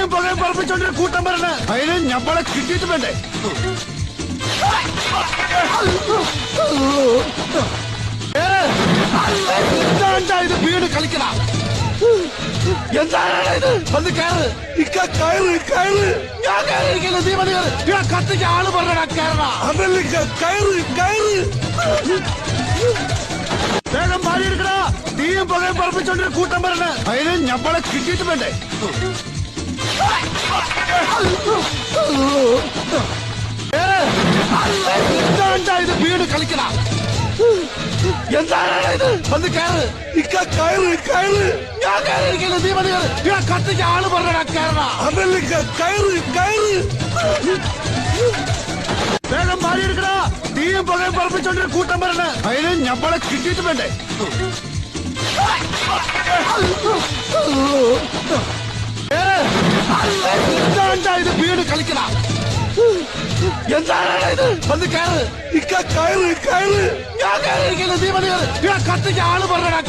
തീയും പുകയും പറപ്പിച്ചോണ്ടൊരു കൂട്ടം വരണേ. അതിന് ഞമ്മളെ കിട്ടിയിട്ട് വേണ്ടേ? ഇത് വീട് കളിക്കണ എന്താണ് ഇത്? വന്ന് കയറ്. കയറ് കയറ്. ഞാൻ കയറിയിരിക്കില്ല. നീ മതി കയറ്. കത്തിക്ക് ആള് പറഞ്ഞ കയറ. അതല്ല കയറ് കയറ്. വേഗം പാടി എടുക്കണ. തീയും പുകയും പറപ്പിച്ചോണ്ടൊരു കൂട്ടം വരണേ. അതിന് ഞമ്മളെ കിട്ടിയിട്ട് വേണ്ടേ? ഇത് വീട് കളിക്കണ എന്താണ് ഇത്? വന്ന് കയറ്. കയറ് കയറ്. ഞാൻ കയറിയിരിക്കില്ല. നീ മതി കയറ്. കത്തിക്ക് ആള് പറഞ്ഞ കയറ. അതല്ല കയറ് കയറ്. വേഗം പാടി എടുക്കണ. തീയും പുകയും പറപ്പിച്ചോണ്ടൊരു കൂട്ടം വരണേ. അതിന് ഞമ്മളെ കിട്ടിയിട്ട് വേണ്ടേ? ഇത് വീട് കളിക്കണ എന്താണ് ഇത്? വന്ന് കയറ്. കയറ് കയറ്. ഞാൻ കയറിയിരിക്കില്ല. നീ മതി കയറ്. കത്തിക്ക് ആള് പറഞ്ഞ